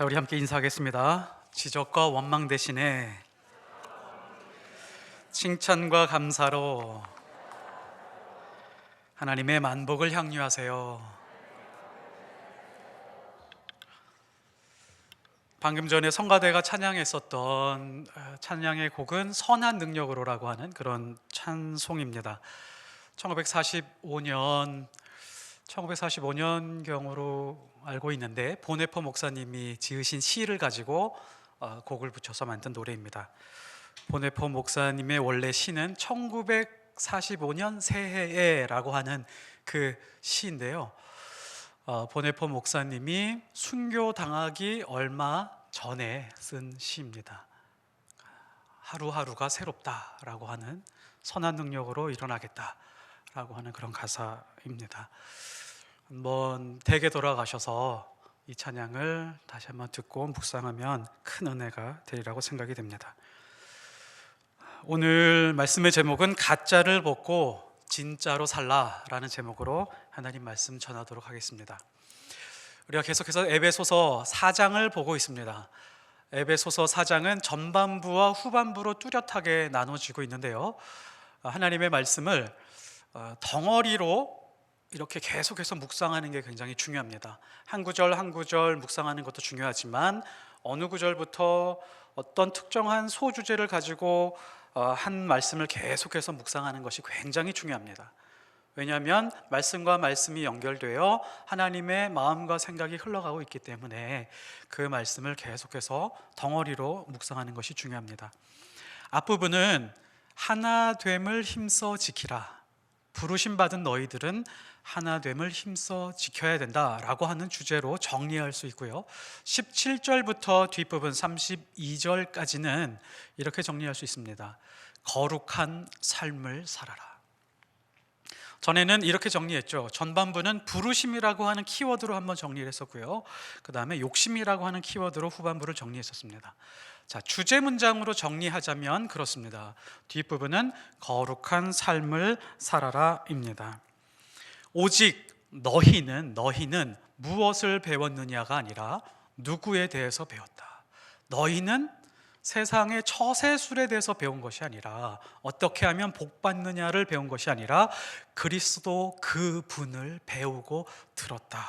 자, 우리 함께 인사하겠습니다. 지적과 원망 대신에 칭찬과 감사로 하나님의 만복을 향유하세요. 방금 전에 성가대가 찬양했었던 찬양의 곡은 선한 능력으로라고 하는 그런 찬송입니다. 1945년경으로 알고 있는데 보네포 목사님이 지으신 시를 가지고 곡을 붙여서 만든 노래입니다. 보네포 목사님의 원래 시는 1945년 새해에라고 하는 그 시인데요. 보네포 목사님이 순교당하기 얼마 전에 쓴 시입니다. 하루하루가 새롭다라고 하는, 선한 능력으로 일어나겠다라고 하는 그런 가사입니다. 한번 댁에 돌아가셔서 이 찬양을 다시 한번 듣고 묵상하면 큰 은혜가 되리라고 생각이 됩니다. 오늘 말씀의 제목은 가짜를 벗고 진짜로 살라라는 제목으로 하나님 말씀 전하도록 하겠습니다. 우리가 계속해서 에베소서 4장을 보고 있습니다. 에베소서 4장은 전반부와 후반부로 뚜렷하게 나눠지고 있는데요, 하나님의 말씀을 덩어리로 이렇게 계속해서 묵상하는 게 굉장히 중요합니다. 한 구절 한 구절 묵상하는 것도 중요하지만 어느 구절부터 어떤 특정한 소주제를 가지고 한 말씀을 계속해서 묵상하는 것이 굉장히 중요합니다. 왜냐하면 말씀과 말씀이 연결되어 하나님의 마음과 생각이 흘러가고 있기 때문에 그 말씀을 계속해서 덩어리로 묵상하는 것이 중요합니다. 앞부분은 하나됨을 힘써 지키라, 부르심받은 너희들은 하나됨을 힘써 지켜야 된다라고 하는 주제로 정리할 수 있고요, 17절부터 뒷부분 32절까지는 이렇게 정리할 수 있습니다. 거룩한 삶을 살아라. 전에는 이렇게 정리했죠. 전반부는 부르심이라고 하는 키워드로 한번 정리를 했었고요, 그 다음에 욕심이라고 하는 키워드로 후반부를 정리했었습니다. 자, 주제 문장으로 정리하자면 그렇습니다. 뒷부분은 거룩한 삶을 살아라입니다. 오직 너희는 무엇을 배웠느냐가 아니라 누구에 대해서 배웠다. 너희는 세상의 처세술에 대해서 배운 것이 아니라, 어떻게 하면 복 받느냐를 배운 것이 아니라 그리스도 그분을 배우고 들었다.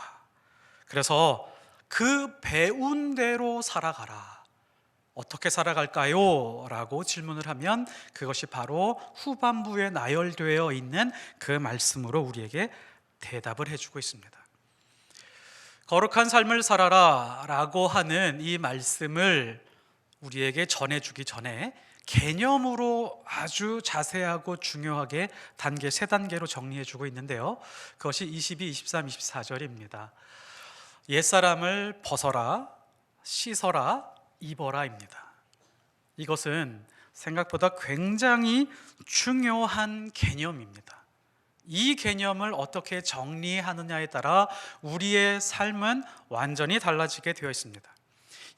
그래서 그 배운 대로 살아가라. 어떻게 살아갈까요? 라고 질문을 하면 그것이 바로 후반부에 나열되어 있는 그 말씀으로 우리에게 대답을 해주고 있습니다. 거룩한 삶을 살아라 라고 하는 이 말씀을 우리에게 전해주기 전에 개념으로 아주 자세하고 중요하게 단계 3단계로 정리해주고 있는데요, 그것이 22, 23, 24절입니다. 옛사람을 벗어라, 씻어라, 입어라입니다. 이것은 생각보다 굉장히 중요한 개념입니다. 이 개념을 어떻게 정리하느냐에 따라 우리의 삶은 완전히 달라지게 되어 있습니다.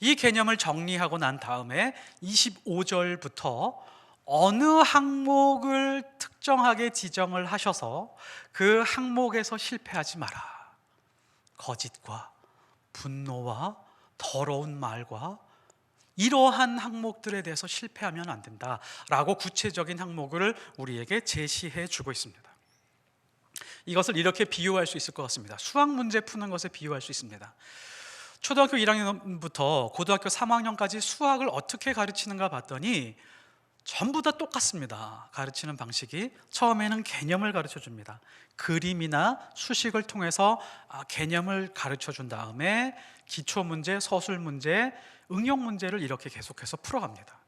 이 개념을 정리하고 난 다음에 25절부터 어느 항목을 특정하게 지정을 하셔서 그 항목에서 실패하지 마라. 거짓과 분노와 더러운 말과 이러한 항목들에 대해서 실패하면 안 된다라고 구체적인 항목을 우리에게 제시해 주고 있습니다. 이것을 이렇게 비유할 수 있을 것 같습니다. 수학 문제 푸는 것에 비유할 수 있습니다. 초등학교 1학년부터 고등학교 3학년까지 수학을 어떻게 가르치는가 봤더니 전부 다 똑같습니다. 가르치는 방식이 처음에는 개념을 가르쳐 줍니다. 그림이나 수식을 통해서 개념을 가르쳐 준 다음에 기초문제, 서술문제, 응용문제를 이렇게 계속해서 풀어갑니다.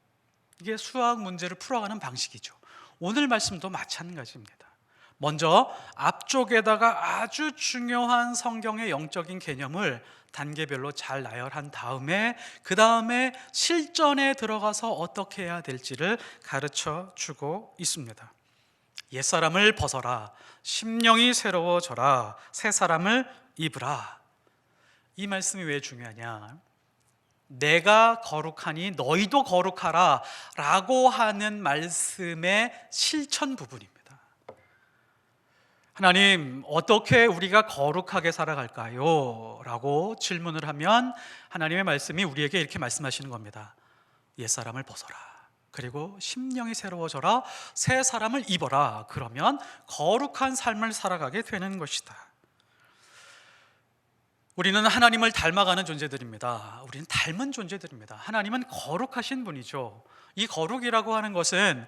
이게 수학 문제를 풀어가는 방식이죠. 오늘 말씀도 마찬가지입니다. 먼저 앞쪽에다가 아주 중요한 성경의 영적인 개념을 단계별로 잘 나열한 다음에 그 다음에 실전에 들어가서 어떻게 해야 될지를 가르쳐 주고 있습니다. 옛사람을 벗어라, 심령이 새로워져라, 새 사람을 입으라. 이 말씀이 왜 중요하냐? 내가 거룩하니 너희도 거룩하라 라고 하는 말씀의 실천 부분입니다. 하나님, 어떻게 우리가 거룩하게 살아갈까요? 라고 질문을 하면 하나님의 말씀이 우리에게 이렇게 말씀하시는 겁니다. 옛사람을 벗어라. 그리고 심령이 새로워져라. 새 사람을 입어라. 그러면 거룩한 삶을 살아가게 되는 것이다. 우리는 하나님을 닮아가는 존재들입니다. 우리는 닮은 존재들입니다. 하나님은 거룩하신 분이죠. 이 거룩이라고 하는 것은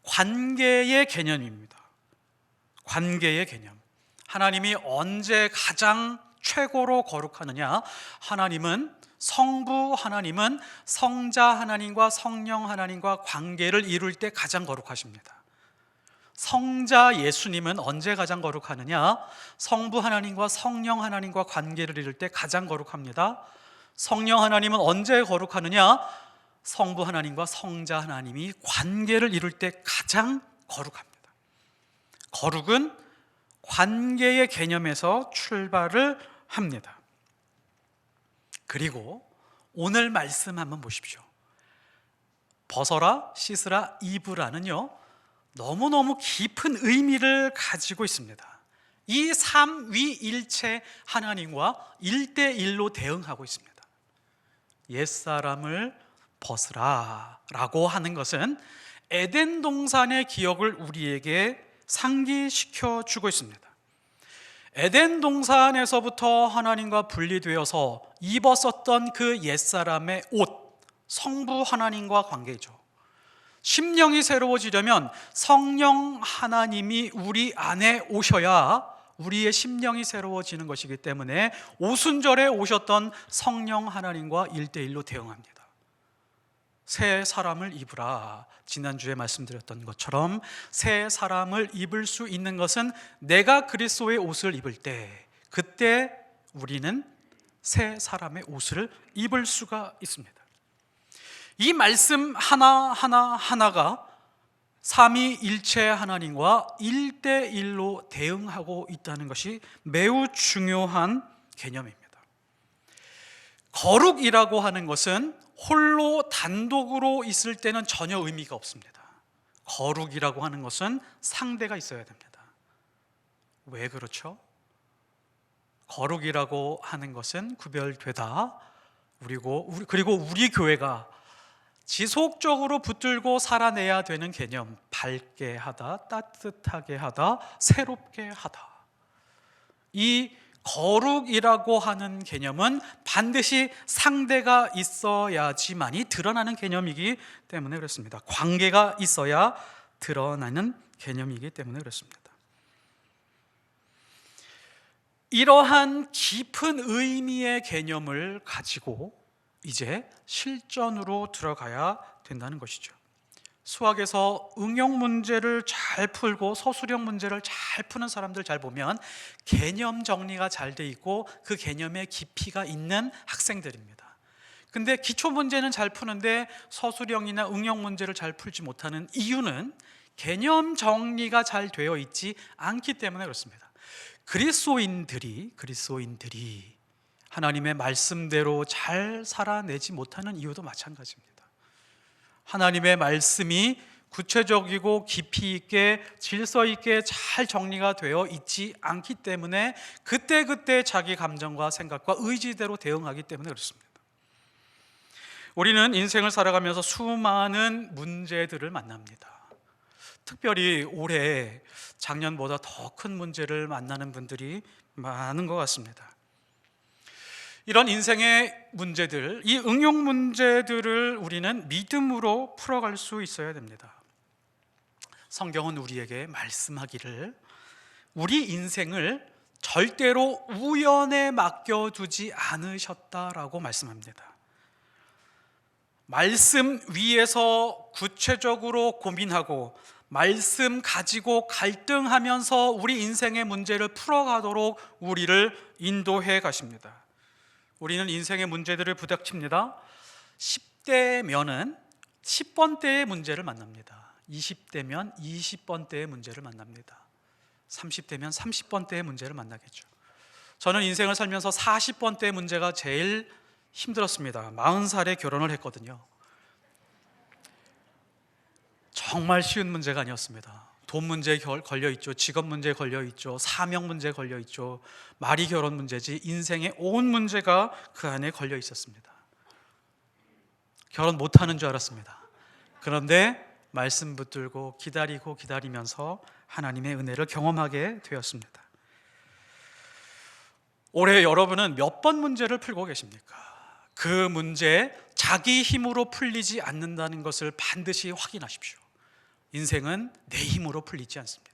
관계의 개념입니다. 관계의 개념. 하나님이 언제 가장 최고로 거룩하느냐? 하나님은 성부 하나님은 성자 하나님과 성령 하나님과 관계를 이룰 때 가장 거룩하십니다. 성자 예수님은 언제 가장 거룩하느냐? 성부 하나님과 성령 하나님과 관계를 이룰 때 가장 거룩합니다. 성령 하나님은 언제 거룩하느냐? 성부 하나님과 성자 하나님이 관계를 이룰 때 가장 거룩합니다. 거룩은 관계의 개념에서 출발을 합니다. 그리고 오늘 말씀 한번 보십시오. 벗어라, 씻으라, 입으라는요, 너무너무 깊은 의미를 가지고 있습니다. 이 삼위일체 하나님과 1대1로 대응하고 있습니다. 옛사람을 벗으라 라고 하는 것은 에덴 동산의 기억을 우리에게 상기시켜 주고 있습니다. 에덴 동산에서부터 하나님과 분리되어서 입었었던 그 옛사람의 옷, 성부 하나님과 관계죠. 심령이 새로워지려면 성령 하나님이 우리 안에 오셔야 우리의 심령이 새로워지는 것이기 때문에 오순절에 오셨던 성령 하나님과 1대1로 대응합니다. 새 사람을 입으라. 지난주에 말씀드렸던 것처럼 새 사람을 입을 수 있는 것은 내가 그리스도의 옷을 입을 때, 그때 우리는 새 사람의 옷을 입을 수가 있습니다. 이 말씀 하나하나가 삼위일체 하나님과 1대1로 대응하고 있다는 것이 매우 중요한 개념입니다. 거룩이라고 하는 것은 홀로 단독으로 있을 때는 전혀 의미가 없습니다. 거룩이라고 하는 것은 상대가 있어야 됩니다. 왜 그렇죠? 거룩이라고 하는 것은 구별되다. 그리고 우리 교회가 지속적으로 붙들고 살아내야 되는 개념, 밝게 하다, 따뜻하게 하다, 새롭게 하다. 이 거룩이라고 하는 개념은 반드시 상대가 있어야지만이 드러나는 개념이기 때문에 그렇습니다. 관계가 있어야 드러나는 개념이기 때문에 그렇습니다. 이러한 깊은 의미의 개념을 가지고 이제 실전으로 들어가야 된다는 것이죠. 수학에서 응용 문제를 잘 풀고 서술형 문제를 잘 푸는 사람들 잘 보면 개념 정리가 잘 돼 있고 그 개념에 깊이가 있는 학생들입니다. 근데 기초 문제는 잘 푸는데 서술형이나 응용 문제를 잘 풀지 못하는 이유는 개념 정리가 잘 되어 있지 않기 때문에 그렇습니다. 그리스도인들이 하나님의 말씀대로 잘 살아내지 못하는 이유도 마찬가지입니다. 하나님의 말씀이 구체적이고 깊이 있게 질서 있게 잘 정리가 되어 있지 않기 때문에 그때그때 자기 감정과 생각과 의지대로 대응하기 때문에 그렇습니다. 우리는 인생을 살아가면서 수많은 문제들을 만납니다. 특별히 올해 작년보다 더 큰 문제를 만나는 분들이 많은 것 같습니다. 이런 인생의 문제들, 이 응용 문제들을 우리는 믿음으로 풀어갈 수 있어야 됩니다. 성경은 우리에게 말씀하기를 우리 인생을 절대로 우연에 맡겨두지 않으셨다라고 말씀합니다. 말씀 위에서 구체적으로 고민하고 말씀 가지고 갈등하면서 우리 인생의 문제를 풀어가도록 우리를 인도해 가십니다. 우리는 인생의 문제들을 부닥칩니다. 10대면은 10번대의 문제를 만납니다. 20대면 20번대의 문제를 만납니다. 30대면 30번대의 문제를 만나겠죠. 저는 인생을 살면서 40번대의 문제가 제일 힘들었습니다. 40살에 결혼을 했거든요. 정말 쉬운 문제가 아니었습니다. 돈 문제에 걸려 있죠. 직업 문제에 걸려 있죠. 사명 문제에 걸려 있죠. 말이 결혼 문제지 인생의 온 문제가 그 안에 걸려 있었습니다. 결혼 못하는 줄 알았습니다. 그런데 말씀 붙들고 기다리면서 하나님의 은혜를 경험하게 되었습니다. 올해 여러분은 몇 번 문제를 풀고 계십니까? 그 문제 자기 힘으로 풀리지 않는다는 것을 반드시 확인하십시오. 인생은 내 힘으로 풀리지 않습니다.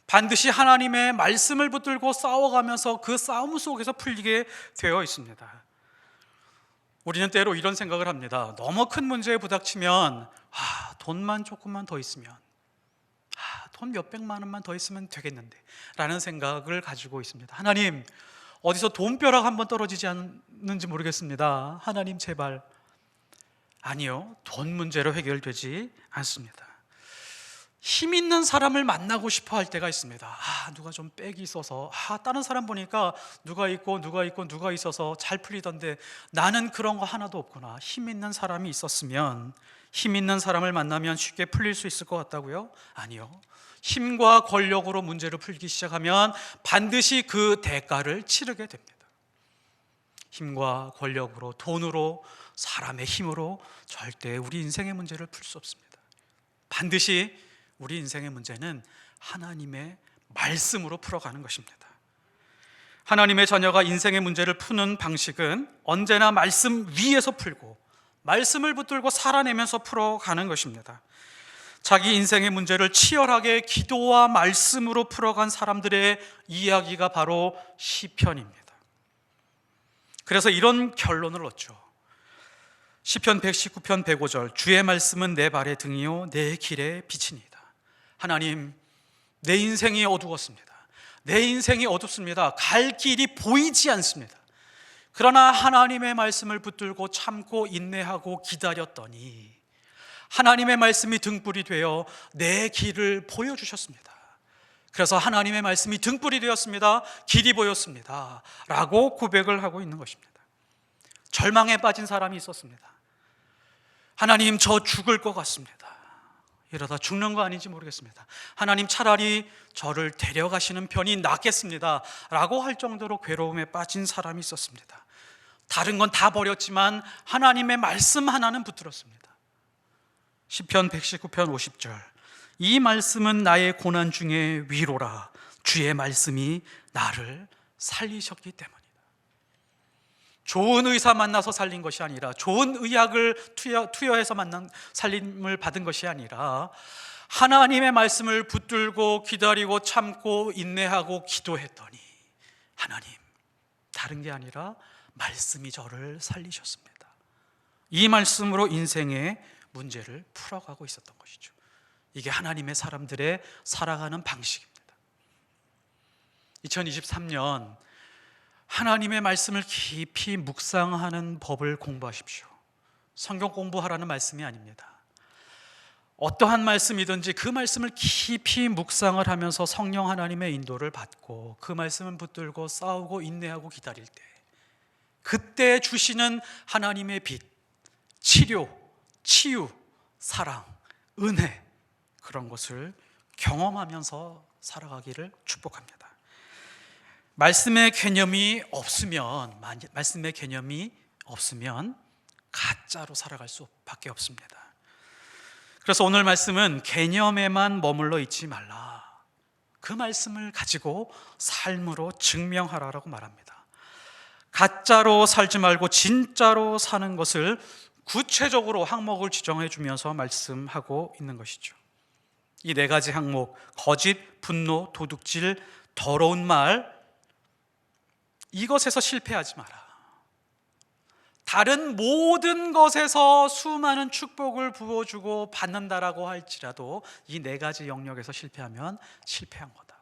반드시 하나님의 말씀을 붙들고 싸워가면서 그 싸움 속에서 풀리게 되어 있습니다. 우리는 때로 이런 생각을 합니다. 너무 큰 문제에 부닥치면 돈만 조금만 더 있으면, 돈 몇백만 원만 더 있으면 되겠는데 라는 생각을 가지고 있습니다. 하나님, 어디서 돈벼락 한번 떨어지지 않는지 모르겠습니다. 하나님 제발. 아니요, 돈 문제로 해결되지 않습니다. 힘 있는 사람을 만나고 싶어 할 때가 있습니다. 누가 좀 빽이 있어서, 다른 사람 보니까 누가 있어서 잘 풀리던데 나는 그런 거 하나도 없구나. 힘 있는 사람이 있었으면, 힘 있는 사람을 만나면 쉽게 풀릴 수 있을 것 같다고요? 아니요. 힘과 권력으로 문제를 풀기 시작하면 반드시 그 대가를 치르게 됩니다. 힘과 권력으로, 돈으로, 사람의 힘으로 절대 우리 인생의 문제를 풀 수 없습니다. 반드시 우리 인생의 문제는 하나님의 말씀으로 풀어가는 것입니다. 하나님의 자녀가 인생의 문제를 푸는 방식은 언제나 말씀 위에서 풀고 말씀을 붙들고 살아내면서 풀어가는 것입니다. 자기 인생의 문제를 치열하게 기도와 말씀으로 풀어간 사람들의 이야기가 바로 시편입니다. 그래서 이런 결론을 얻죠. 시편 119편 105절, 주의 말씀은 내 발의 등이요 내 길의 빛이니이다. 하나님, 내 인생이 어두웠습니다. 내 인생이 어둡습니다. 갈 길이 보이지 않습니다. 그러나 하나님의 말씀을 붙들고 참고 인내하고 기다렸더니 하나님의 말씀이 등불이 되어 내 길을 보여주셨습니다. 그래서 하나님의 말씀이 등불이 되었습니다. 길이 보였습니다 라고 고백을 하고 있는 것입니다. 절망에 빠진 사람이 있었습니다. 하나님, 저 죽을 것 같습니다. 이러다 죽는 거 아닌지 모르겠습니다. 하나님, 차라리 저를 데려가시는 편이 낫겠습니다 라고 할 정도로 괴로움에 빠진 사람이 있었습니다. 다른 건 다 버렸지만 하나님의 말씀 하나는 붙들었습니다. 시편 119편 50절, 이 말씀은 나의 고난 중에 위로라. 주의 말씀이 나를 살리셨기 때문이다. 좋은 의사 만나서 살린 것이 아니라, 좋은 의학을 투여해서 살림을 받은 것이 아니라 하나님의 말씀을 붙들고 기다리고 참고 인내하고 기도했더니 하나님, 다른 게 아니라 말씀이 저를 살리셨습니다. 이 말씀으로 인생의 문제를 풀어가고 있었던 것이죠. 이게 하나님의 사람들의 살아가는 방식입니다. 2023년 하나님의 말씀을 깊이 묵상하는 법을 공부하십시오. 성경 공부하라는 말씀이 아닙니다. 어떠한 말씀이든지 그 말씀을 깊이 묵상을 하면서 성령 하나님의 인도를 받고 그 말씀을 붙들고 싸우고 인내하고 기다릴 때, 그때 주시는 하나님의 빛, 치료, 치유, 사랑, 은혜, 그런 것을 경험하면서 살아가기를 축복합니다. 말씀의 개념이 없으면 가짜로 살아갈 수밖에 없습니다. 그래서 오늘 말씀은 개념에만 머물러 있지 말라, 그 말씀을 가지고 삶으로 증명하라라고 말합니다. 가짜로 살지 말고 진짜로 사는 것을 구체적으로 항목을 지정해 주면서 말씀하고 있는 것이죠. 이 네 가지 항목, 거짓, 분노, 도둑질, 더러운 말, 이것에서 실패하지 마라. 다른 모든 것에서 수많은 축복을 부어주고 받는다라고 할지라도 이 네 가지 영역에서 실패하면 실패한 거다.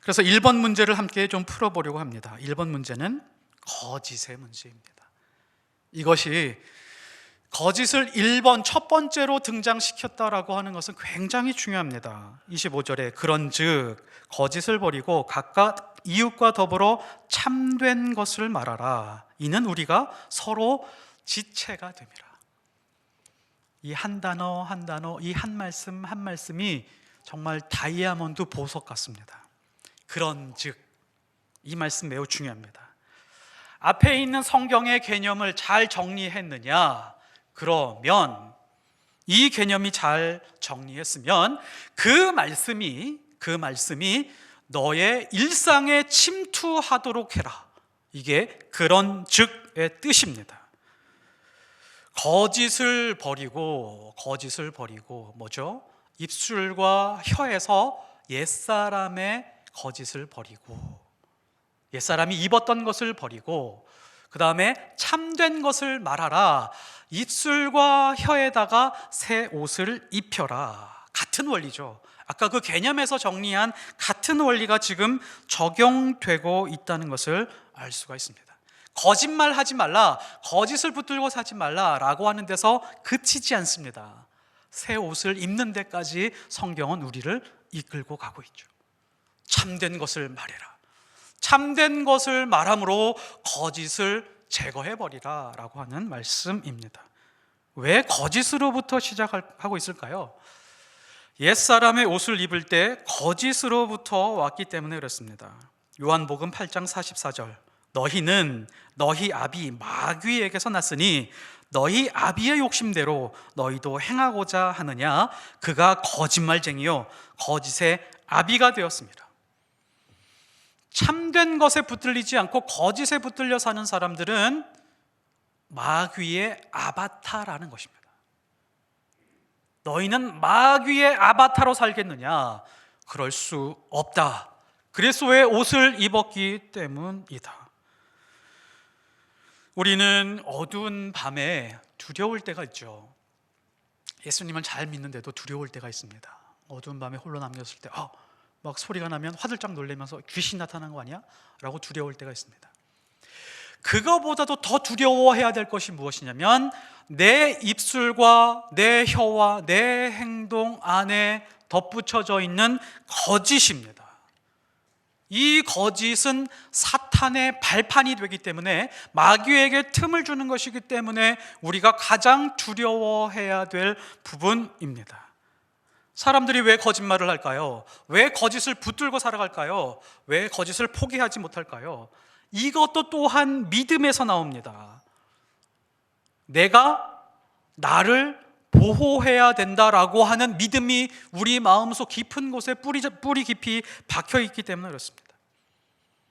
그래서 1번 문제를 함께 좀 풀어보려고 합니다. 1번 문제는 거짓의 문제입니다. 이것이 거짓을 1번 첫 번째로 등장시켰다라고 하는 것은 굉장히 중요합니다. 25절에 그런즉 거짓을 버리고 각각 이웃과 더불어 참된 것을 말하라. 이는 우리가 서로 지체가 됨이라. 이 한 단어 한 단어, 이 한 말씀 한 말씀이 정말 다이아몬드 보석 같습니다. 그런즉, 이 말씀 매우 중요합니다. 앞에 있는 성경의 개념을 잘 정리했느냐? 그러면, 이 개념이 잘 정리했으면 그 말씀이 너의 일상에 침투하도록 해라. 이게 그런즉의 뜻입니다. 거짓을 버리고 뭐죠? 입술과 혀에서 옛사람의 거짓을 버리고, 옛사람이 입었던 것을 버리고, 그 다음에 참된 것을 말하라. 입술과 혀에다가 새 옷을 입혀라. 같은 원리죠. 아까 그 개념에서 정리한 같은 원리가 지금 적용되고 있다는 것을 알 수가 있습니다. 거짓말 하지 말라, 거짓을 붙들고 사지 말라 라고 하는 데서 그치지 않습니다. 새 옷을 입는 데까지 성경은 우리를 이끌고 가고 있죠. 참된 것을 말해라. 참된 것을 말함으로 거짓을 제거해버리라 라고 하는 말씀입니다. 왜 거짓으로부터 시작하고 있을까요? 옛사람의 옷을 입을 때 거짓으로부터 왔기 때문에 그렇습니다. 요한복음 8장 44절, 너희는 너희 아비 마귀에게서 났으니 너희 아비의 욕심대로 너희도 행하고자 하느냐? 그가 거짓말쟁이요 거짓의 아비가 되었습니다. 참된 것에 붙들리지 않고 거짓에 붙들려 사는 사람들은 마귀의 아바타라는 것입니다. 너희는 마귀의 아바타로 살겠느냐? 그럴 수 없다. 그리스도의 옷을 입었기 때문이다. 우리는 어두운 밤에 두려울 때가 있죠. 예수님을 잘 믿는데도 두려울 때가 있습니다. 어두운 밤에 홀로 남겼을 때 막 소리가 나면 화들짝 놀라면서 귀신 나타난 거 아니야? 라고 두려울 때가 있습니다. 그거보다도 더 두려워해야 될 것이 무엇이냐면 내 입술과 내 혀와 내 행동 안에 덧붙여져 있는 거짓입니다. 이 거짓은 사탄의 발판이 되기 때문에, 마귀에게 틈을 주는 것이기 때문에 우리가 가장 두려워해야 될 부분입니다. 사람들이 왜 거짓말을 할까요? 왜 거짓을 붙들고 살아갈까요? 왜 거짓을 포기하지 못할까요? 이것도 또한 믿음에서 나옵니다. 내가 나를 보호해야 된다라고 하는 믿음이 우리 마음속 깊은 곳에 뿌리 깊이 박혀 있기 때문에 그렇습니다.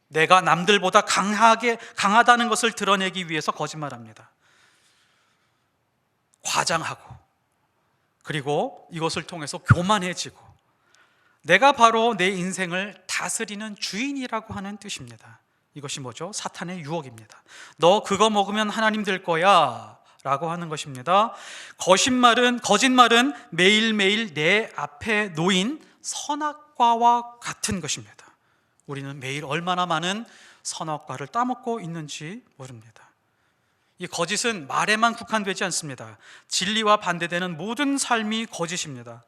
내가 남들보다 강하다는 것을 드러내기 위해서 거짓말합니다. 과장하고, 그리고 이것을 통해서 교만해지고, 내가 바로 내 인생을 다스리는 주인이라고 하는 뜻입니다. 이것이 뭐죠? 사탄의 유혹입니다. 너 그거 먹으면 하나님 될 거야 라고 하는 것입니다. 거짓말은 매일매일 내 앞에 놓인 선악과와 같은 것입니다. 우리는 매일 얼마나 많은 선악과를 따먹고 있는지 모릅니다. 이 거짓은 말에만 국한되지 않습니다. 진리와 반대되는 모든 삶이 거짓입니다.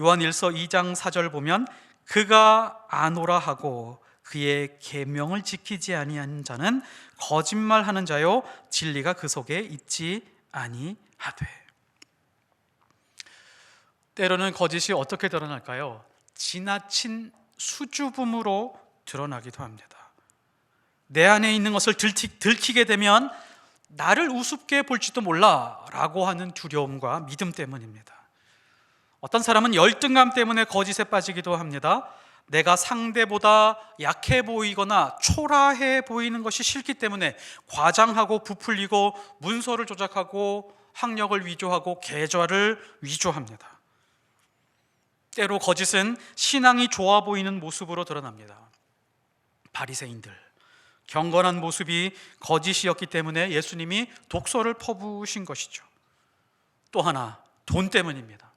요한일서 2장 4절 보면 그가 아노라 하고 그의 계명을 지키지 아니한 자는 거짓말하는 자요 진리가 그 속에 있지 아니하되. 때로는 거짓이 어떻게 드러날까요? 지나친 수줍음으로 드러나기도 합니다. 내 안에 있는 것을 들키게 되면 나를 우습게 볼지도 몰라 라고 하는 두려움과 믿음 때문입니다. 어떤 사람은 열등감 때문에 거짓에 빠지기도 합니다. 내가 상대보다 약해 보이거나 초라해 보이는 것이 싫기 때문에 과장하고 부풀리고 문서를 조작하고 학력을 위조하고 계좌를 위조합니다. 때로 거짓은 신앙이 좋아 보이는 모습으로 드러납니다. 바리새인들, 경건한 모습이 거짓이었기 때문에 예수님이 독소를 퍼부으신 것이죠. 또 하나, 돈 때문입니다.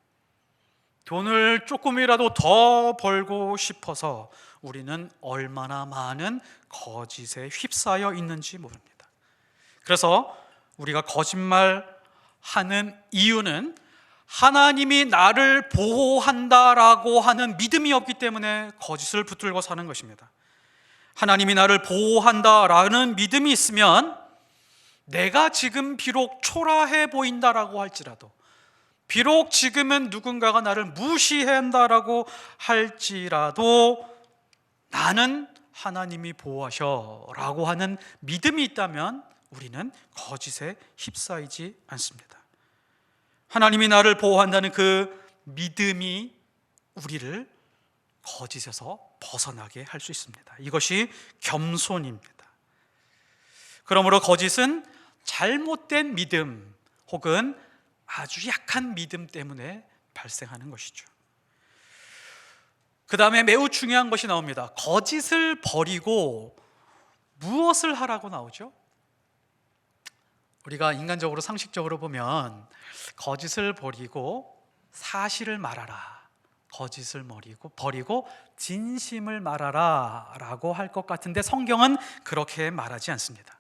돈을 조금이라도 더 벌고 싶어서 우리는 얼마나 많은 거짓에 휩싸여 있는지 모릅니다. 그래서 우리가 거짓말하는 이유는 하나님이 나를 보호한다라고 하는 믿음이 없기 때문에 거짓을 붙들고 사는 것입니다. 하나님이 나를 보호한다라는 믿음이 있으면 내가 지금 비록 초라해 보인다라고 할지라도, 비록 지금은 누군가가 나를 무시한다라고 할지라도 나는 하나님이 보호하셔라고 하는 믿음이 있다면 우리는 거짓에 휩싸이지 않습니다. 하나님이 나를 보호한다는 그 믿음이 우리를 거짓에서 벗어나게 할 수 있습니다. 이것이 겸손입니다. 그러므로 거짓은 잘못된 믿음 혹은 아주 약한 믿음 때문에 발생하는 것이죠. 그 다음에 매우 중요한 것이 나옵니다. 거짓을 버리고 무엇을 하라고 나오죠? 우리가 인간적으로 상식적으로 보면 거짓을 버리고 사실을 말하라, 거짓을 버리고 진심을 말하라 라고 할 것 같은데 성경은 그렇게 말하지 않습니다.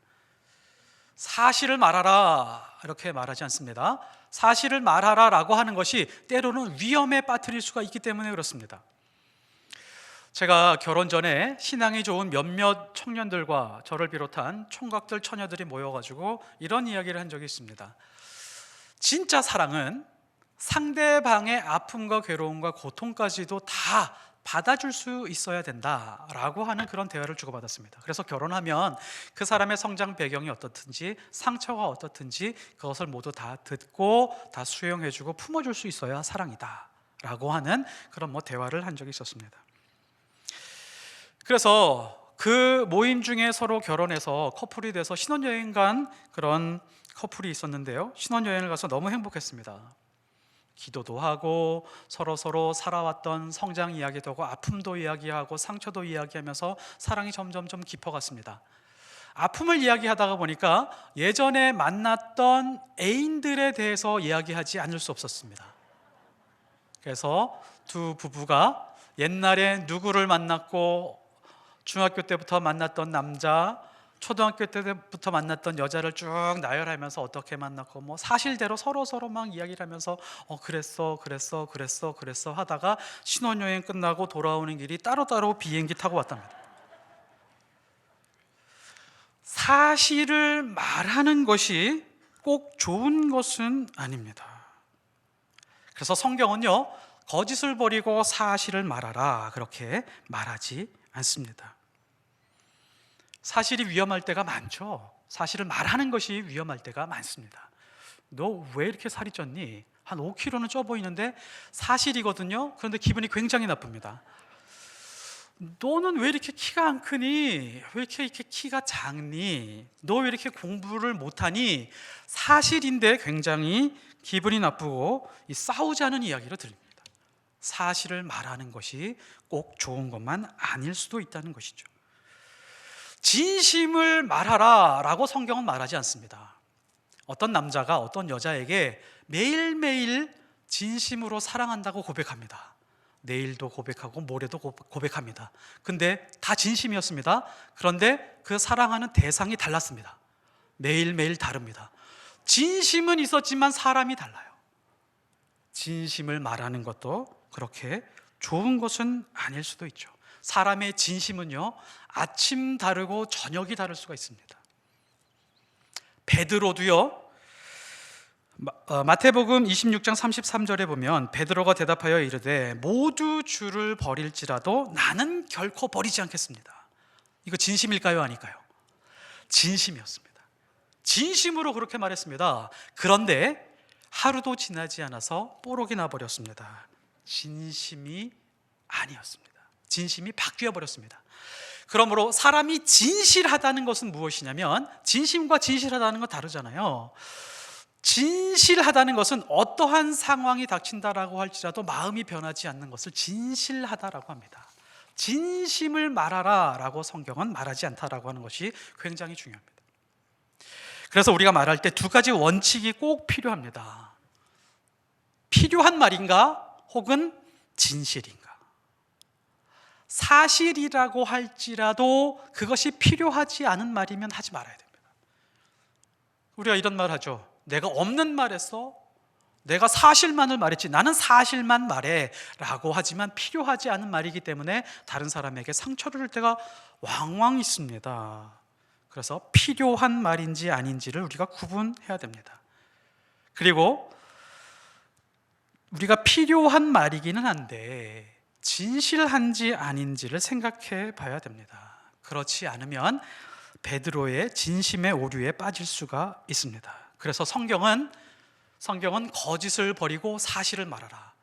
사실을 말하라 이렇게 말하지 않습니다. 사실을 말하라 라고 하는 것이 때로는 위험에 빠뜨릴 수가 있기 때문에 그렇습니다. 제가 결혼 전에 신앙이 좋은 몇몇 청년들과 저를 비롯한 총각들 처녀들이 모여가지고 이런 이야기를 한 적이 있습니다. 진짜 사랑은 상대방의 아픔과 괴로움과 고통까지도 다 받아줄 수 있어야 된다라고 하는 그런 대화를 주고받았습니다. 그래서 결혼하면 그 사람의 성장 배경이 어떻든지 상처가 어떻든지 그것을 모두 다 듣고 다 수용해주고 품어줄 수 있어야 사랑이다 라고 하는 그런 대화를 한 적이 있었습니다. 그래서 그 모임 중에 서로 결혼해서 커플이 돼서 신혼여행 간 그런 커플이 있었는데요, 신혼여행을 가서 너무 행복했습니다. 기도도 하고 서로 살아왔던 성장 이야기도 하고 아픔도 이야기하고 상처도 이야기하면서 사랑이 점점 깊어갔습니다. 아픔을 이야기하다가 보니까 예전에 만났던 애인들에 대해서 이야기하지 않을 수 없었습니다. 그래서 두 부부가 옛날에 누구를 만났고 중학교 때부터 만났던 남자, 초등학교 때부터 만났던 여자를 쭉 나열하면서 어떻게 만났고 사실대로 서로 막 이야기를 하면서 그랬어 하다가 신혼여행 끝나고 돌아오는 길이 따로따로 비행기 타고 왔답니다. 사실을 말하는 것이 꼭 좋은 것은 아닙니다. 그래서 성경은요, 거짓을 버리고 사실을 말하라 그렇게 말하지 않습니다. 사실이 위험할 때가 많죠. 사실을 말하는 것이 위험할 때가 많습니다. 너 왜 이렇게 살이 쪘니? 한 5kg는 쪄 보이는데 사실이거든요. 그런데 기분이 굉장히 나쁩니다. 너는 왜 이렇게 키가 안 크니? 왜 이렇게 키가 작니? 너 왜 이렇게 공부를 못하니? 사실인데 굉장히 기분이 나쁘고 싸우자는 이야기로 들립니다. 사실을 말하는 것이 꼭 좋은 것만 아닐 수도 있다는 것이죠. 진심을 말하라 라고 성경은 말하지 않습니다. 어떤 남자가 어떤 여자에게 매일매일 진심으로 사랑한다고 고백합니다. 내일도 고백하고 모레도 고백합니다. 근데 다 진심이었습니다. 그런데 그 사랑하는 대상이 달랐습니다. 매일매일 다릅니다. 진심은 있었지만 사람이 달라요. 진심을 말하는 것도 그렇게 좋은 것은 아닐 수도 있죠. 사람의 진심은요, 아침 다르고 저녁이 다를 수가 있습니다. 베드로도요, 마태복음 26장 33절에 보면 베드로가 대답하여 이르되 모두 주를 버릴지라도 나는 결코 버리지 않겠습니다. 이거 진심일까요, 아닐까요? 진심이었습니다. 진심으로 그렇게 말했습니다. 그런데 하루도 지나지 않아서 뽀록이 나버렸습니다. 진심이 아니었습니다. 진심이 바뀌어 버렸습니다. 그러므로 사람이 진실하다는 것은 무엇이냐면, 진심과 진실하다는 건 다르잖아요. 진실하다는 것은 어떠한 상황이 닥친다라고 할지라도 마음이 변하지 않는 것을 진실하다라고 합니다. 진심을 말하라 라고 성경은 말하지 않다라고 하는 것이 굉장히 중요합니다. 그래서 우리가 말할 때 두 가지 원칙이 꼭 필요합니다. 필요한 말인가 혹은 진실인가. 사실이라고 할지라도 그것이 필요하지 않은 말이면 하지 말아야 됩니다. 우리가 이런 말 하죠. 내가 없는 말했어. 내가 사실만을 말했지. 나는 사실만 말해 라고 하지만 필요하지 않은 말이기 때문에 다른 사람에게 상처를 줄 때가 왕왕 있습니다. 그래서 필요한 말인지 아닌지를 우리가 구분해야 됩니다. 그리고 우리가 필요한 말이기는 한데 진실한지 아닌지를 생각해 봐야 됩니다. 그렇지 않으면 베드로의 진심의 오류에 빠질 수가 있습니다. 그래서 성경은 거짓을 버리고 사실을 말하라,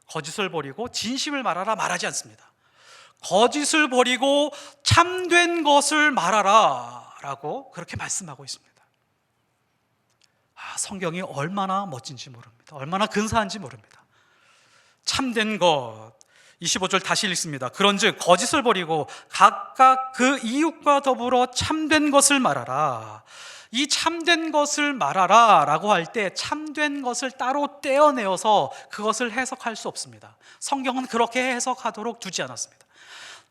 거짓을 버리고 진심을 말하라 말하지 않습니다. 거짓을 버리고 참된 것을 말하라 라고 그렇게 말씀하고 있습니다. 성경이 얼마나 멋진지 모릅니다. 얼마나 근사한지 모릅니다. 참된 것, 25절 다시 읽습니다. 그런즉 거짓을 버리고 각각 그 이웃과 더불어 참된 것을 말하라. 이 참된 것을 말하라 라고 할 때 참된 것을 따로 떼어내어서 그것을 해석할 수 없습니다. 성경은 그렇게 해석하도록 두지 않았습니다.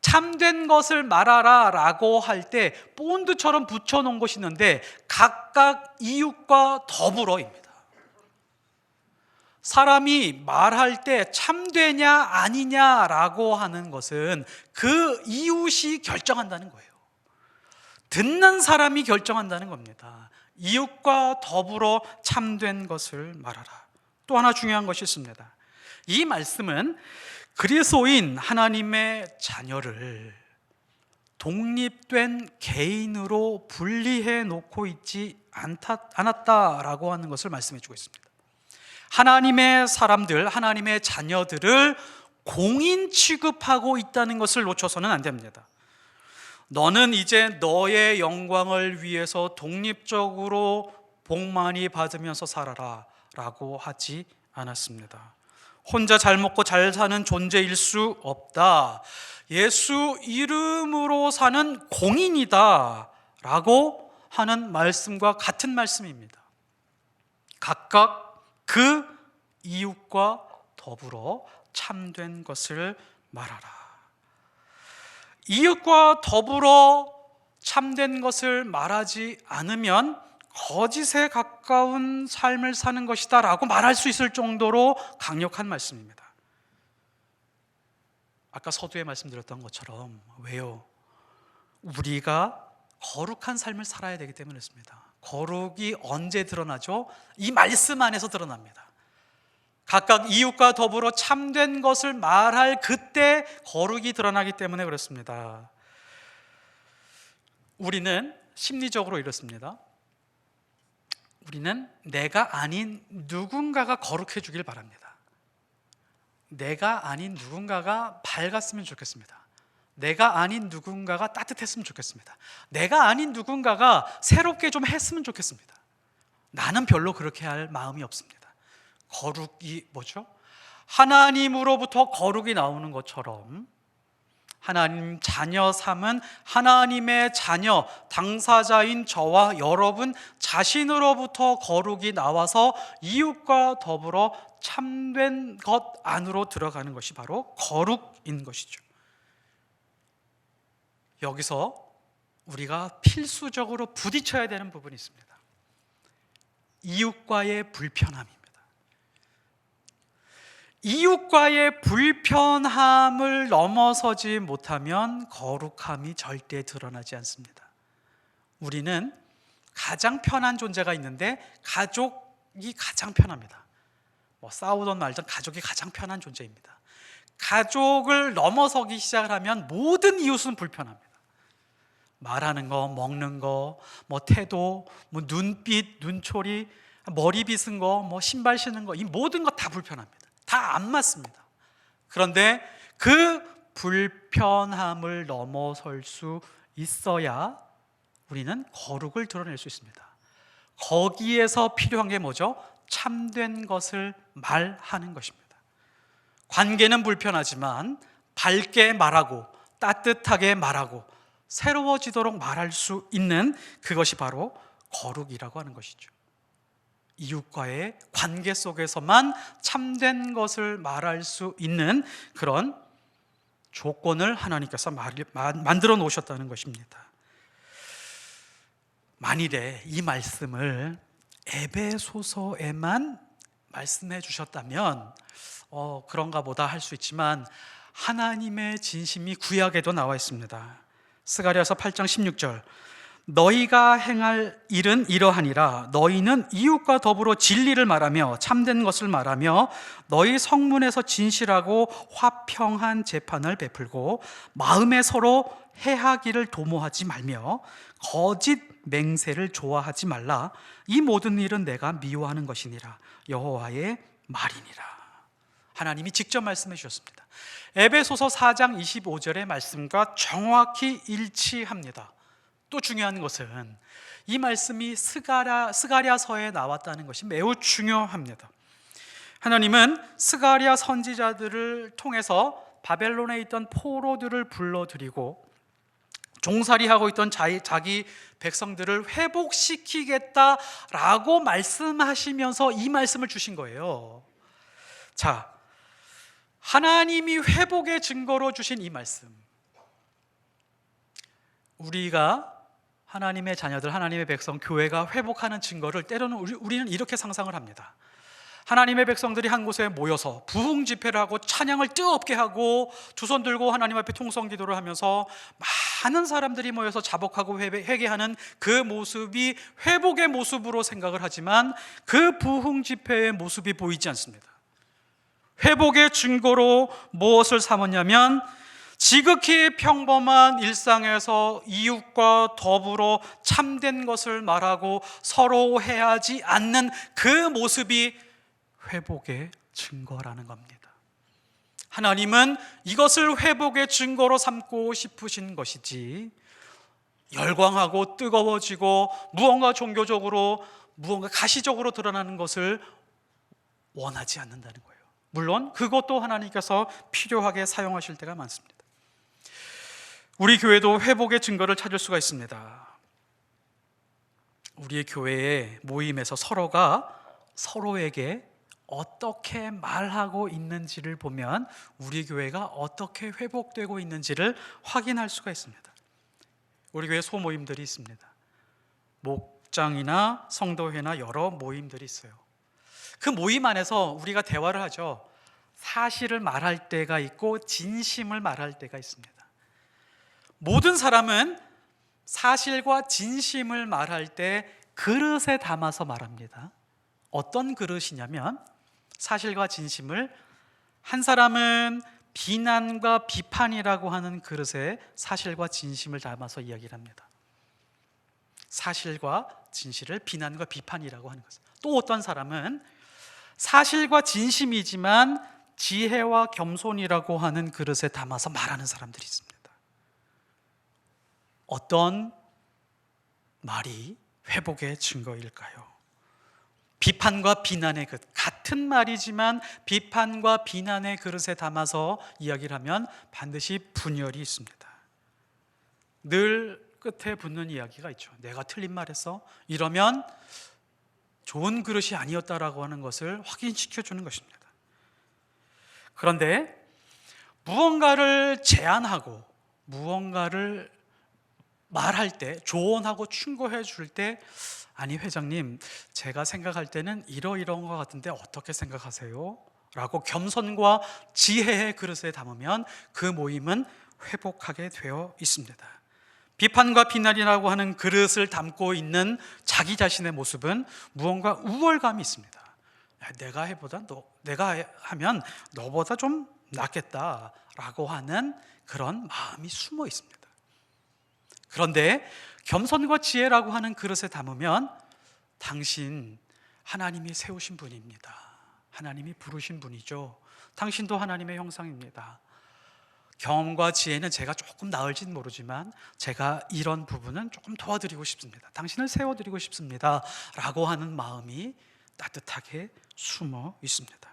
참된 것을 말하라 라고 할 때 본드처럼 붙여놓은 것이 있는데 각각 이웃과 더불어입니다. 사람이 말할 때 참되냐 아니냐라고 하는 것은 그 이웃이 결정한다는 거예요. 듣는 사람이 결정한다는 겁니다. 이웃과 더불어 참된 것을 말하라. 또 하나 중요한 것이 있습니다. 이 말씀은 그리스도인 하나님의 자녀를 독립된 개인으로 분리해 놓고 있지 않았다라고 하는 것을 말씀해 주고 있습니다. 하나님의 사람들, 하나님의 자녀들을 공인 취급하고 있다는 것을 놓쳐서는 안 됩니다. 너는 이제 너의 영광을 위해서 독립적으로 복 많이 받으면서 살아라 라고 하지 않았습니다. 혼자 잘 먹고 잘 사는 존재일 수 없다. 예수 이름으로 사는 공인이다 라고 하는 말씀과 같은 말씀입니다. 각각 그 이웃과 더불어 참된 것을 말하라. 이웃과 더불어 참된 것을 말하지 않으면 거짓에 가까운 삶을 사는 것이다 라고 말할 수 있을 정도로 강력한 말씀입니다. 아까 서두에 말씀드렸던 것처럼 왜요? 우리가 거룩한 삶을 살아야 되기 때문에 그렇습니다. 거룩이 언제 드러나죠? 이 말씀 안에서 드러납니다. 각각 이웃과 더불어 참된 것을 말할 그때 거룩이 드러나기 때문에 그렇습니다. 우리는 심리적으로 이렇습니다. 우리는 내가 아닌 누군가가 거룩해 주길 바랍니다. 내가 아닌 누군가가 밝았으면 좋겠습니다. 내가 아닌 누군가가 따뜻했으면 좋겠습니다. 내가 아닌 누군가가 새롭게 좀 했으면 좋겠습니다. 나는 별로 그렇게 할 마음이 없습니다. 거룩이 뭐죠? 하나님으로부터 거룩이 나오는 것처럼 하나님 자녀 삼은 하나님의 자녀 당사자인 저와 여러분 자신으로부터 거룩이 나와서 이웃과 더불어 참된 것 안으로 들어가는 것이 바로 거룩인 것이죠. 여기서 우리가 필수적으로 부딪혀야 되는 부분이 있습니다. 이웃과의 불편함입니다. 이웃과의 불편함을 넘어서지 못하면 거룩함이 절대 드러나지 않습니다. 우리는 가장 편한 존재가 있는데 가족이 가장 편합니다. 싸우던 말든 가족이 가장 편한 존재입니다. 가족을 넘어서기 시작을 하면 모든 이웃은 불편합니다. 말하는 거, 먹는 거, 태도, 눈빛, 눈초리, 머리 빗은 거, 신발 신는 거, 이 모든 것 다 불편합니다. 다 안 맞습니다. 그런데 그 불편함을 넘어설 수 있어야 우리는 거룩을 드러낼 수 있습니다. 거기에서 필요한 게 뭐죠? 참된 것을 말하는 것입니다. 관계는 불편하지만 밝게 말하고 따뜻하게 말하고 새로워지도록 말할 수 있는 그것이 바로 거룩이라고 하는 것이죠. 이웃과의 관계 속에서만 참된 것을 말할 수 있는 그런 조건을 하나님께서 만들어 놓으셨다는 것입니다. 만일에 이 말씀을 에베소서에만 말씀해 주셨다면 그런가 보다 할 수 있지만 하나님의 진심이 구약에도 나와 있습니다. 스가랴서 8장 16절 너희가 행할 일은 이러하니라. 너희는 이웃과 더불어 진리를 말하며 참된 것을 말하며 너희 성문에서 진실하고 화평한 재판을 베풀고 마음에 서로 해하기를 도모하지 말며 거짓 맹세를 좋아하지 말라. 이 모든 일은 내가 미워하는 것이니라. 여호와의 말이니라. 하나님이 직접 말씀해 주셨습니다. 에베소서 4장 25절의 말씀과 정확히 일치합니다. 또 중요한 것은 이 말씀이 스가랴서에 나왔다는 것이 매우 중요합니다. 하나님은 스가랴 선지자들을 통해서 바벨론에 있던 포로들을 불러들이고 종살이하고 있던 자기 백성들을 회복시키겠다라고 말씀하시면서 이 말씀을 주신 거예요. 자, 하나님이 회복의 증거로 주신 이 말씀, 우리가 하나님의 자녀들, 하나님의 백성, 교회가 회복하는 증거를 때로는 우리는 이렇게 상상을 합니다. 하나님의 백성들이 한 곳에 모여서 부흥 집회를 하고 찬양을 뜨겁게 하고 두 손 들고 하나님 앞에 통성 기도를 하면서 많은 사람들이 모여서 자복하고 회개하는 그 모습이 회복의 모습으로 생각을 하지만 그 부흥 집회의 모습이 보이지 않습니다. 회복의 증거로 무엇을 삼았냐면 지극히 평범한 일상에서 이웃과 더불어 참된 것을 말하고 서로 해하지 않는 그 모습이 회복의 증거라는 겁니다. 하나님은 이것을 회복의 증거로 삼고 싶으신 것이지 열광하고 뜨거워지고 무언가 종교적으로 무언가 가시적으로 드러나는 것을 원하지 않는다는 거예요. 물론 그것도 하나님께서 필요하게 사용하실 때가 많습니다. 우리 교회도 회복의 증거를 찾을 수가 있습니다. 우리의 교회의 모임에서 서로가 서로에게 어떻게 말하고 있는지를 보면 우리 교회가 어떻게 회복되고 있는지를 확인할 수가 있습니다. 우리 교회 소모임들이 있습니다. 목장이나 성도회나 여러 모임들이 있어요. 그 모임 안에서 우리가 대화를 하죠. 사실을 말할 때가 있고 진심을 말할 때가 있습니다. 모든 사람은 사실과 진심을 말할 때 그릇에 담아서 말합니다. 어떤 그릇이냐면 사실과 진심을 한 사람은 비난과 비판이라고 하는 그릇에 사실과 진심을 담아서 이야기를 합니다. 사실과 진실을 비난과 비판이라고 하는 것은, 또 어떤 사람은 사실과 진심이지만 지혜와 겸손이라고 하는 그릇에 담아서 말하는 사람들이 있습니다. 어떤 말이 회복의 증거일까요? 비판과 비난의 그릇, 같은 말이지만 비판과 비난의 그릇에 담아서 이야기를 하면 반드시 분열이 있습니다. 늘 끝에 붙는 이야기가 있죠. 내가 틀린 말했어? 이러면 좋은 그릇이 아니었다라고 하는 것을 확인시켜 주는 것입니다. 그런데 무언가를 제안하고 무언가를 말할 때, 조언하고 충고해 줄 때, 아니 회장님, 제가 생각할 때는 이러이러한 것 같은데 어떻게 생각하세요? 라고 겸손과 지혜의 그릇에 담으면 그 모임은 회복하게 되어 있습니다. 비판과 비난이라고 하는 그릇을 담고 있는 자기 자신의 모습은 무언가 우월감이 있습니다. 내가 하면 너보다 좀 낫겠다라고 하는 그런 마음이 숨어 있습니다. 그런데 겸손과 지혜라고 하는 그릇에 담으면 당신 하나님이 세우신 분입니다. 하나님이 부르신 분이죠. 당신도 하나님의 형상입니다. 경험과 지혜는 제가 조금 나을진 모르지만 제가 이런 부분은 조금 도와드리고 싶습니다. 당신을 세워드리고 싶습니다. 라고 하는 마음이 따뜻하게 숨어 있습니다.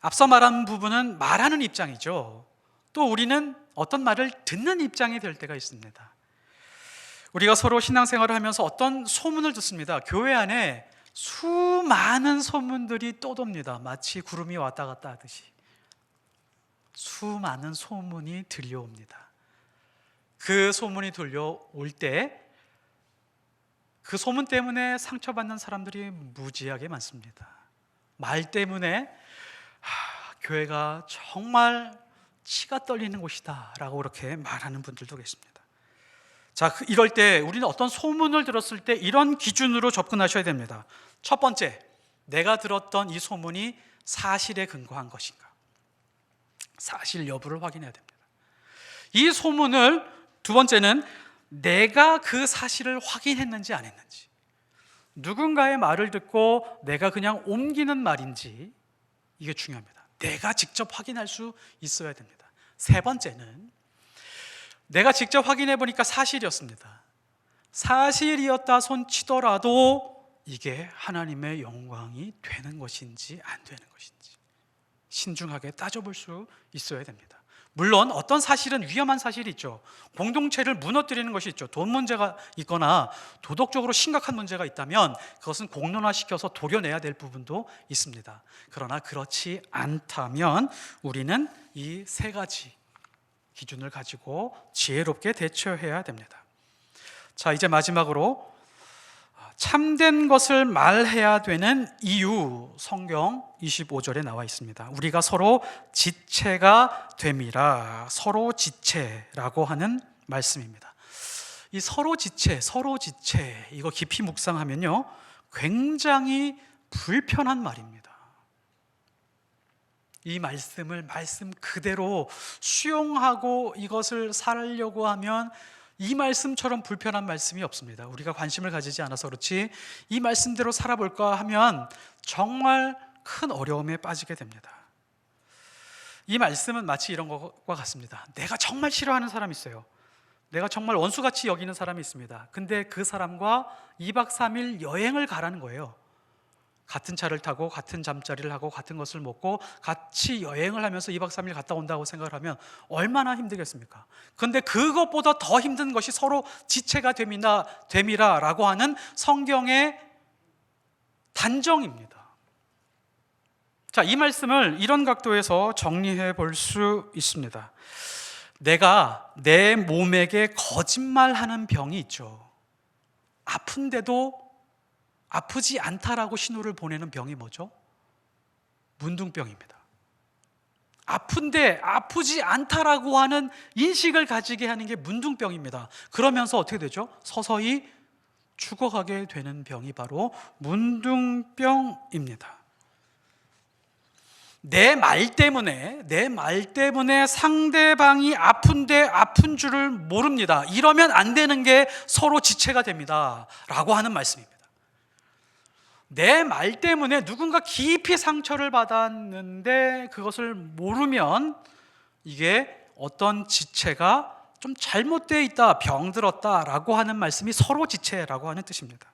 앞서 말한 부분은 말하는 입장이죠. 또 우리는 어떤 말을 듣는 입장이 될 때가 있습니다. 우리가 서로 신앙생활을 하면서 어떤 소문을 듣습니다. 교회 안에 수많은 소문들이 떠돕니다. 마치 구름이 왔다 갔다 하듯이 수많은 소문이 들려옵니다. 그 소문이 들려올 때 그 소문 때문에 상처받는 사람들이 무지하게 많습니다. 말 때문에 교회가 정말 치가 떨리는 곳이다 라고 그렇게 말하는 분들도 계십니다. 자, 이럴 때 우리는 어떤 소문을 들었을 때 이런 기준으로 접근하셔야 됩니다. 첫 번째, 내가 들었던 이 소문이 사실에 근거한 것인가? 사실 여부를 확인해야 됩니다. 이 소문을, 두 번째는 내가 그 사실을 확인했는지 안 했는지, 누군가의 말을 듣고 내가 그냥 옮기는 말인지, 이게 중요합니다. 내가 직접 확인할 수 있어야 됩니다. 세 번째는 내가 직접 확인해 보니까 사실이었습니다. 사실이었다 손치더라도 이게 하나님의 영광이 되는 것인지 안 되는 것인지 신중하게 따져볼 수 있어야 됩니다. 물론 어떤 사실은 위험한 사실이 있죠. 공동체를 무너뜨리는 것이 있죠. 돈 문제가 있거나 도덕적으로 심각한 문제가 있다면 그것은 공론화시켜서 도려내야 될 부분도 있습니다. 그러나 그렇지 않다면 우리는 이 세 가지 기준을 가지고 지혜롭게 대처해야 됩니다. 자, 이제 마지막으로 참된 것을 말해야 되는 이유, 성경 25절에 나와 있습니다. 우리가 서로 지체가 됨이라. 서로 지체라고 하는 말씀입니다. 이 서로 지체 이거 깊이 묵상하면요 굉장히 불편한 말입니다. 이 말씀을 말씀 그대로 수용하고 이것을 살려고 하면 이 말씀처럼 불편한 말씀이 없습니다. 우리가 관심을 가지지 않아서 그렇지 이 말씀대로 살아볼까 하면 정말 큰 어려움에 빠지게 됩니다. 이 말씀은 마치 이런 것과 같습니다. 내가 정말 싫어하는 사람이 있어요. 내가 정말 원수같이 여기는 사람이 있습니다. 근데 그 사람과 2박 3일 여행을 가라는 거예요. 같은 차를 타고 같은 잠자리를 하고 같은 것을 먹고 같이 여행을 하면서 2박 3일 갔다 온다고 생각을 하면 얼마나 힘들겠습니까? 그런데 그것보다 더 힘든 것이 서로 지체가 됨이라 라고 하는 성경의 단정입니다. 자, 이 말씀을 이런 각도에서 정리해 볼 수 있습니다. 내가 내 몸에게 거짓말하는 병이 있죠. 아픈데도 아프지 않다라고 신호를 보내는 병이 뭐죠? 문둥병입니다. 아픈데 아프지 않다라고 하는 인식을 가지게 하는 게 문둥병입니다. 그러면서 어떻게 되죠? 서서히 죽어가게 되는 병이 바로 문둥병입니다. 내 말 때문에 상대방이 아픈데 아픈 줄을 모릅니다. 이러면 안 되는 게 서로 지체가 됩니다 라고 하는 말씀입니다. 내 말 때문에 누군가 깊이 상처를 받았는데 그것을 모르면 이게 어떤 지체가 좀 잘못되어 있다, 병들었다 라고 하는 말씀이 서로 지체라고 하는 뜻입니다.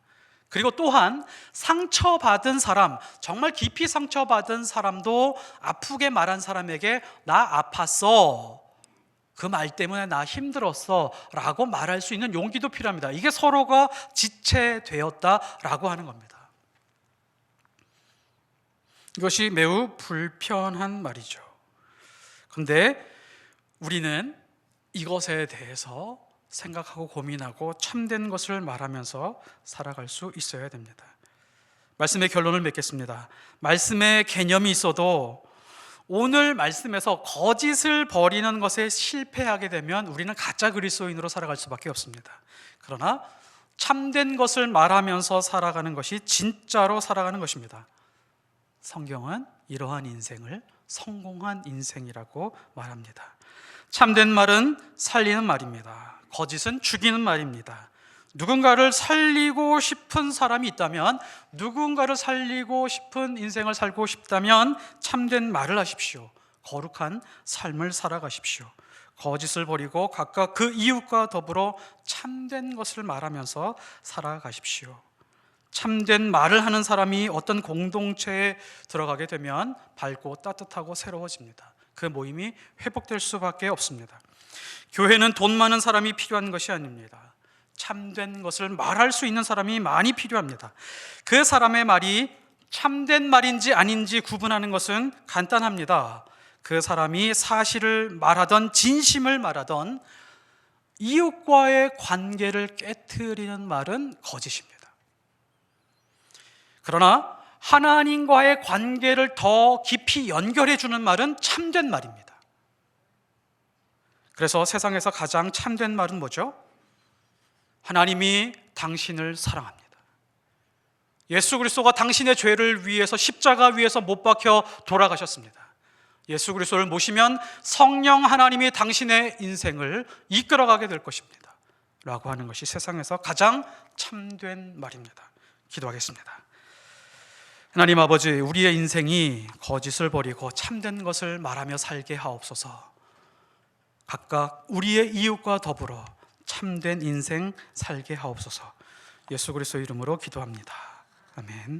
그리고 또한 상처받은 사람, 정말 깊이 상처받은 사람도 아프게 말한 사람에게 나 아팠어, 그 말 때문에 나 힘들었어 라고 말할 수 있는 용기도 필요합니다. 이게 서로가 지체되었다라고 하는 겁니다. 이것이 매우 불편한 말이죠. 그런데 우리는 이것에 대해서 생각하고 고민하고 참된 것을 말하면서 살아갈 수 있어야 됩니다. 말씀의 결론을 맺겠습니다. 말씀의 개념이 있어도 오늘 말씀에서 거짓을 버리는 것에 실패하게 되면 우리는 가짜 그리스도인으로 살아갈 수밖에 없습니다. 그러나 참된 것을 말하면서 살아가는 것이 진짜로 살아가는 것입니다. 성경은 이러한 인생을 성공한 인생이라고 말합니다. 참된 말은 살리는 말입니다. 거짓은 죽이는 말입니다. 누군가를 살리고 싶은 사람이 있다면, 누군가를 살리고 싶은 인생을 살고 싶다면 참된 말을 하십시오. 거룩한 삶을 살아가십시오. 거짓을 버리고 각각 그 이웃과 더불어 참된 것을 말하면서 살아가십시오. 참된 말을 하는 사람이 어떤 공동체에 들어가게 되면 밝고 따뜻하고 새로워집니다. 그 모임이 회복될 수밖에 없습니다. 교회는 돈 많은 사람이 필요한 것이 아닙니다. 참된 것을 말할 수 있는 사람이 많이 필요합니다. 그 사람의 말이 참된 말인지 아닌지 구분하는 것은 간단합니다. 그 사람이 사실을 말하던 진심을 말하던 이웃과의 관계를 깨트리는 말은 거짓입니다. 그러나 하나님과의 관계를 더 깊이 연결해 주는 말은 참된 말입니다. 그래서 세상에서 가장 참된 말은 뭐죠? 하나님이 당신을 사랑합니다. 예수 그리스도가 당신의 죄를 위해서 십자가 위에서 못 박혀 돌아가셨습니다. 예수 그리스도를 모시면 성령 하나님이 당신의 인생을 이끌어가게 될 것입니다 라고 하는 것이 세상에서 가장 참된 말입니다. 기도하겠습니다. 하나님 아버지, 우리의 인생이 거짓을 버리고 참된 것을 말하며 살게 하옵소서. 각각 우리의 이웃과 더불어 참된 인생 살게 하옵소서. 예수 그리스도 이름으로 기도합니다. 아멘.